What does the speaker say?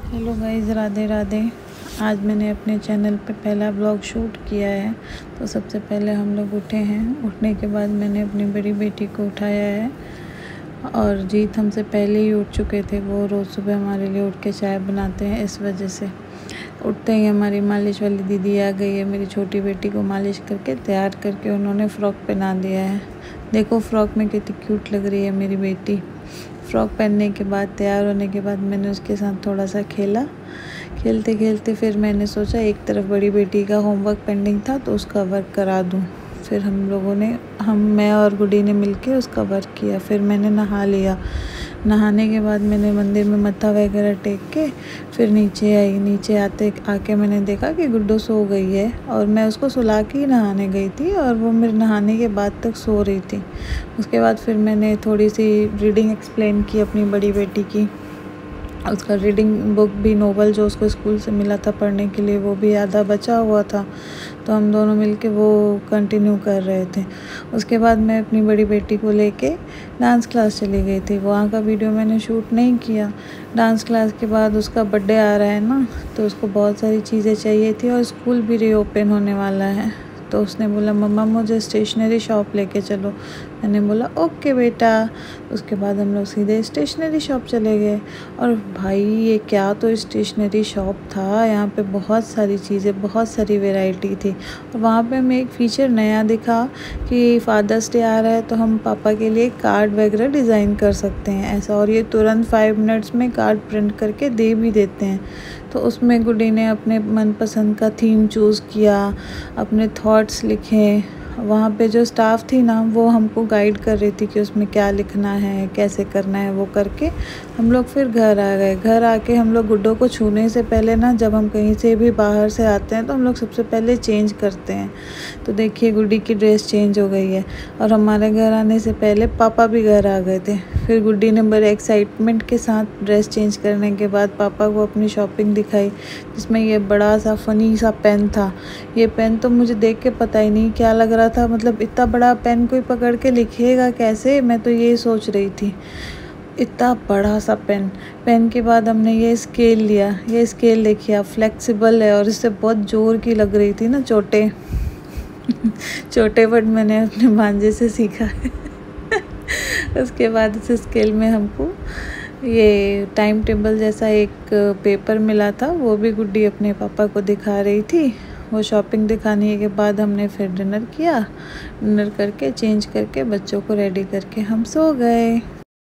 Hello guys, Radhe Radhe. आज मैंने अपने चैनल पे पहला ब्लॉग शूट किया है। तो सबसे पहले हम लोग उठे हैं। उठने के बाद मैंने अपनी बड़ी बेटी को उठाया है और जीत हमसे पहले ही उठ चुके थे। वो रोज़ सुबह हमारे लिए उठ के चाय बनाते हैं, इस वजह से उठते ही हमारी मालिश वाली दीदी आ गई है। मेरी छोटी बेटी को मालिश करके तैयार करके उन्होंने फ़्रॉक पहना दिया है। देखो फ़्रॉक में कितनी क्यूट लग रही है मेरी बेटी। फ़्रॉक पहनने के बाद, तैयार होने के बाद मैंने उसके साथ थोड़ा सा खेला। खेलते खेलते फिर मैंने सोचा एक तरफ बड़ी बेटी का होमवर्क पेंडिंग था तो उसका वर्क करा दूँ। फिर मैं और गुड्डी ने मिलके उसका वर्क किया। फिर मैंने नहा लिया। नहाने के बाद मैंने मंदिर में मत्था वगैरह टेक के फिर नीचे आई। नीचे आके मैंने देखा कि गुड्डो सो गई है और मैं उसको सुला के ही नहाने गई थी और वो मेरे नहाने के बाद तक सो रही थी। उसके बाद फिर मैंने थोड़ी सी रीडिंग एक्सप्लेन की अपनी बड़ी बेटी की। उसका रीडिंग बुक भी, नोवेल जो उसको स्कूल से मिला था पढ़ने के लिए, वो भी आधा बचा हुआ था, तो हम दोनों मिलके वो कंटिन्यू कर रहे थे। उसके बाद मैं अपनी बड़ी बेटी को लेके डांस क्लास चली गई थी। वहाँ का वीडियो मैंने शूट नहीं किया। डांस क्लास के बाद उसका बर्थडे आ रहा है ना, तो उसको बहुत सारी चीज़ें चाहिए थी और स्कूल भी रीओपन होने वाला है। तो उसने बोला मम्मा मुझे स्टेशनरी शॉप लेके चलो। मैंने बोला ओके बेटा। उसके बाद हम लोग सीधे स्टेशनरी शॉप चले गए। और भाई ये क्या तो स्टेशनरी शॉप था। यहाँ पे बहुत सारी चीज़ें, बहुत सारी वैरायटी थी। और वहाँ पे हमें एक फ़ीचर नया दिखा कि फादर्स डे आ रहा है तो हम पापा के लिए कार्ड वगैरह डिज़ाइन कर सकते हैं ऐसा, और ये तुरंत 5 मिनट्स में कार्ड प्रिंट करके दे भी देते हैं। तो उसमें गुड्डी ने अपने मनपसंद का थीम चूज़ किया, अपने थॉट्स लिखे। वहाँ पे जो स्टाफ थी ना, वो हमको गाइड कर रही थी कि उसमें क्या लिखना है, कैसे करना है। वो करके हम लोग फिर घर आ गए। घर आके हम लोग गुड्डो को छूने से पहले ना, जब हम कहीं से भी बाहर से आते हैं तो हम लोग सबसे पहले चेंज करते हैं। तो देखिए गुड्डी की ड्रेस चेंज हो गई है और हमारे घर आने से पहले पापा भी घर आ गए थे। फिर गुड्डी ने बड़े एक्साइटमेंट के साथ ड्रेस चेंज करने के बाद पापा को अपनी शॉपिंग दिखाई, जिसमें ये बड़ा सा फ़नी सा पेन था। ये पेन तो मुझे देख के पता ही नहीं क्या लग रहा था। मतलब इतना बड़ा पेन कोई पकड़ के लिखेगा कैसे, मैं तो ये सोच रही थी। इतना बड़ा सा पेन के बाद हमने ये स्केल लिया। ये स्केल देखिए आप, फ्लेक्सिबल है और इससे बहुत ज़ोर की लग रही थी ना चोटे छोटे वर्ड मैंने अपने भांजे से सीखा है उसके बाद इस स्केल में हमको ये टाइम टेबल जैसा एक पेपर मिला था, वो भी गुड्डी अपने पापा को दिखा रही थी। वो शॉपिंग दिखाने के बाद हमने फिर डिनर किया। डिनर करके चेंज करके बच्चों को रेडी करके हम सो गए।